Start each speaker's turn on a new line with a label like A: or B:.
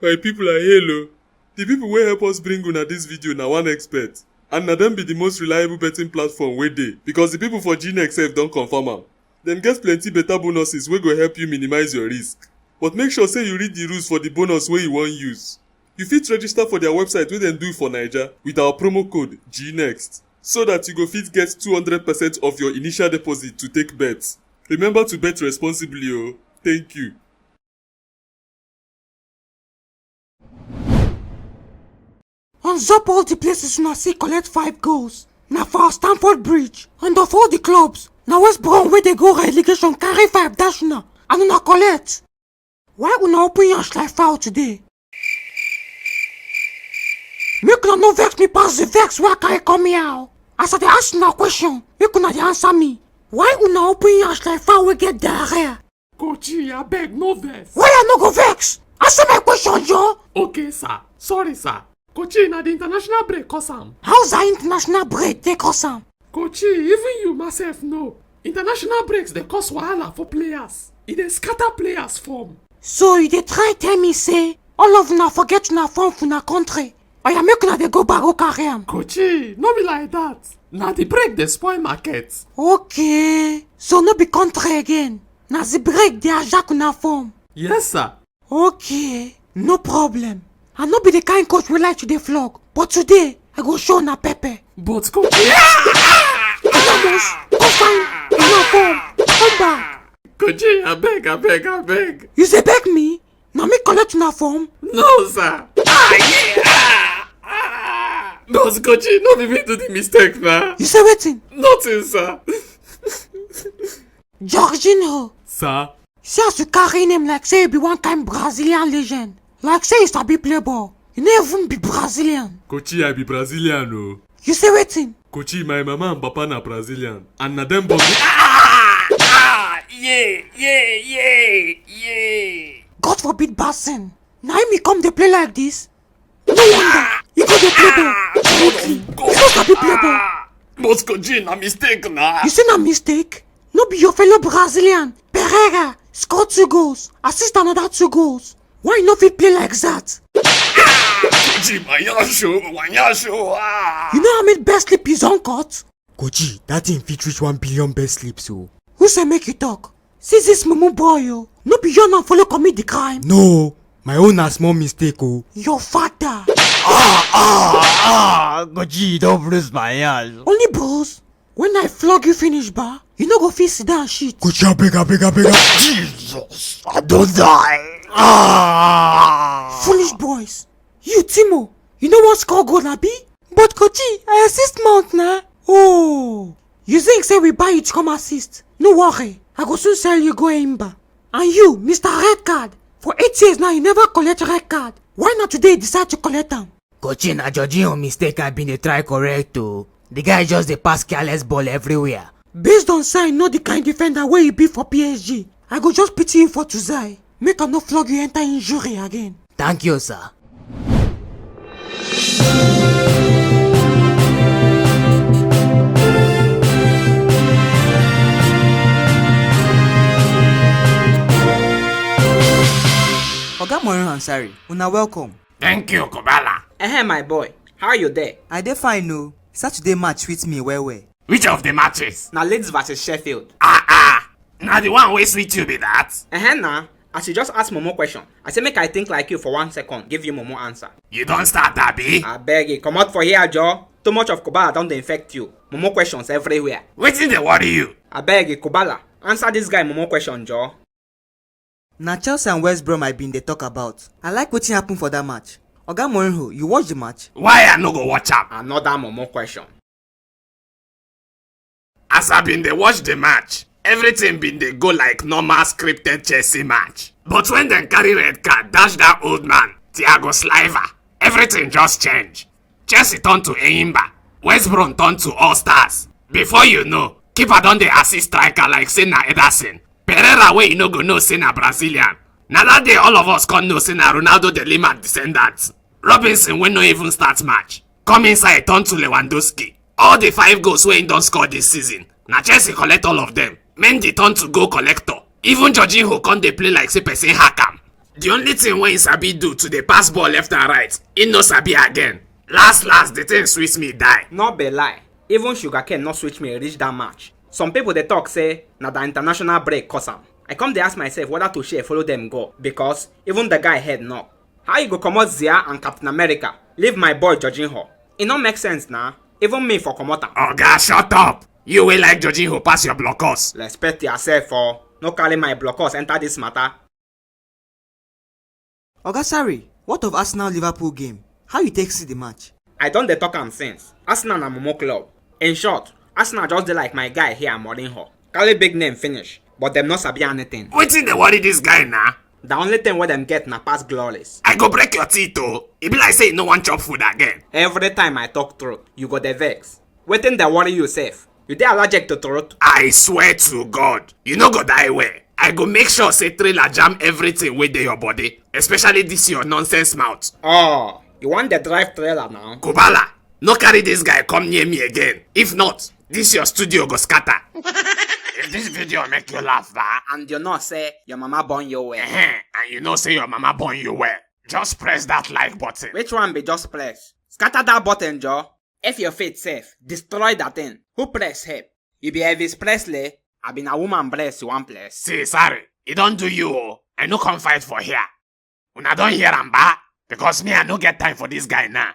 A: My people are hello. The people wey help us bring una this video na one expert. And na dem be the most reliable betting platform wey dey because the people for GNX sef don confirm am. Dem get plenty better bonuses wey go help you minimize your risk. But make sure say you read the rules for the bonus wey you wan use. You fit register for their website wey dem do for Naija with our promo code GNEXT so that you go fit get 200% of your initial deposit to take bet. Remember to bet responsibly o. Thank you.
B: On top all the places una see collect 5 goals. Na for Stamford Bridge. And of all the clubs, na West Brom wey dey go relegation carry 5 dash una and una collect. Why una open yansh like foul today? Make una no vex me pass the vex wey I carry come here o. As I dey ask una question, make una dey answer me. Why una open yansh like foul wey get diarrhea?
C: Coachy, abeg no vex.
B: Why I no go vex? Answer my question, Joe.
C: Okay, sir. Sorry, sir. Coachy, na the international break cause am.
B: How's that international break take cause am?
C: Coachy, even you myself know. International breaks dey cause wahala for players. E dey scatter players form.
B: So you dey try tell me say all of una forget una form for una country? Oya make una dey go back go carry am.
C: Coachy, no be like that. Na the break dey spoil market.
B: Okay, so no be country again. Na the break dey hijack una form.
C: Yes, sir.
B: Okay, no problem. I no be the kind coach wey like to dey flog, but today I go show una pepper.
C: But coachy,
B: Go find una form. Come back.
C: Coachy, abeg.
B: You say beg me? Na me collect una form?
C: No, sir. No, Coachy, no be me do the mistake na.
B: You say wetin?
C: Nothing, sir.
B: Jorginho.
C: Sir.
B: See as you carry name like say you be one kind Brazilian legend. Like say you sabi play ball. You no even be Brazilian.
A: Coachy, I be Brazilian o.
B: You say wetin?
A: Coachy, my mama and papa na Brazilian and na dem born me.
C: Yeah.
B: God forbid Basin. Na him come dey play like this. No wonder you go dey play ball. Absolutely. You no sabi play ball.
C: But Coachy, na mistake na.
B: You say na mistake? No be your fellow Brazilian Pereira score 2 goals, assist another 2 goals. Why you no fit play like that?
C: Coachy, Wanyasho.
B: You know how many best sleep is uncut?
D: Coachy, that thing fit reach 1 billion best sleeps o.
B: Who say make you talk? See this mumu boy o. No be your man follow commit the crime.
D: No, my own na small mistake o.
B: Your father.
D: Coachy, don't bruise my ass.
B: Only bruise? When I flog you finish bar, you no go fit sit down shit.
D: Coachy, abeg. Jesus, I don't die.
B: Foolish boys. You Timo, you no wan score goal abi? But Coachy, I assist mount na. Oh, you think say we buy you to come assist? No worry, I go soon sell you go Imba. And you, Mr. Red Card, for 8 years now you never collect red card. Why not today you decide to collect them?
E: Coachy, na Jorginho mistake I been dey try correct o. The guy just dey pass careless ball everywhere.
B: Based on say I know the kind defender wey you be for PSG, I go just pity you for Tuzai. Make I no flog you enter injury again.
E: Thank you, sir.
F: Oga Morin Ansari, una welcome.
C: Thank you, Kobala.
F: My boy, how are you there? I dey fine o. Saturday match sweet me well.
C: Which of the matches?
F: Na Leeds vs Sheffield.
C: Na the one wey sweet you be that?
F: Nah. As you just ask Momo question, I say make I think like you for 1 second, give you Momo answer.
C: You don start, abi?
F: Abeg you comot for here, Joe. Too much of Kobala don dey infect you. Momo questions everywhere.
C: Wetin dey worry you?
F: Abeg you, Kobala, answer this guy Momo question, Joe. Na Chelsea and West Brom I been dey talk about. I like wetin happen for that match. Oga Mourinho, you watch the match?
C: Why I no go watch am?
F: Another Momo question.
C: As I been dey watch the match, everything been dey go like normal scripted Chelsea match. But when dem carry red card dash that old man, Thiago Silva, everything just change. Chelsea turn to Enyimba, West Brom turn to All Stars. Before you know, keeper don dey assist striker like say na Ederson. Pereira wey you no go know say na Brazilian. Na that day all of us come know say na Ronaldo de Lima descendants. Robinson wey no even start match, come inside turn to Lewandowski. All the 5 goals wey he don score this season, na Chelsea collect all of them. Mendy turn to goal collector. Even Jorginho come dey play like say person hack am. The only thing wey he sabi do to dey pass ball left and right, he no sabi again. Last, the thing sweet me die.
F: No be lie. Even sugarcane no switch me reach that match. Some people dey talk say na the international break cause am. I come dey ask myself whether to share follow them go because even the guy head knock. How you go comot Zia and Captain America leave my boy Jorginho? E no make sense na. Even me for comot am.
C: Oga, shut up. You will like Jorginho pass your blockers.
F: Respect yourself for no carry my blockers enter this matter.
G: Oga Sarri, what of Arsenal-Liverpool game? How you take see the match?
F: I don dey talk am since. Arsenal na Momo club. In short, Arsenal just dey like my guy here Mourinho. Carry big name finish, but them no sabi anything.
C: Wetin dey worry this guy na?
F: The only thing wey them get na pass glorious.
C: I go break your teeth oh. E be like say you no wan chop food again.
F: Every time I talk truth, you go dey vex. Wetin dey worry you sef? You dey allergic to truth?
C: I swear to God, you no go die well. I go make sure say trailer jam everything wey dey your body, especially this your nonsense mouth.
F: Oh, you want the drive trailer now?
C: Kubala, no carry this guy come near me again. If not, this your studio go scatter. If this video make you laugh,
F: And you know say your mama born you well.
C: and you know say your mama born you well, just press that like button.
F: Which one be just press? Scatter that button, Joe. If your faith safe, destroy that thing. Who press help? You be Elvis Presley? I been a woman bless you one place.
C: See, sorry, it don't do you oh. I no come fight for here. Una don hear am ba? Because me I no get time for this guy now.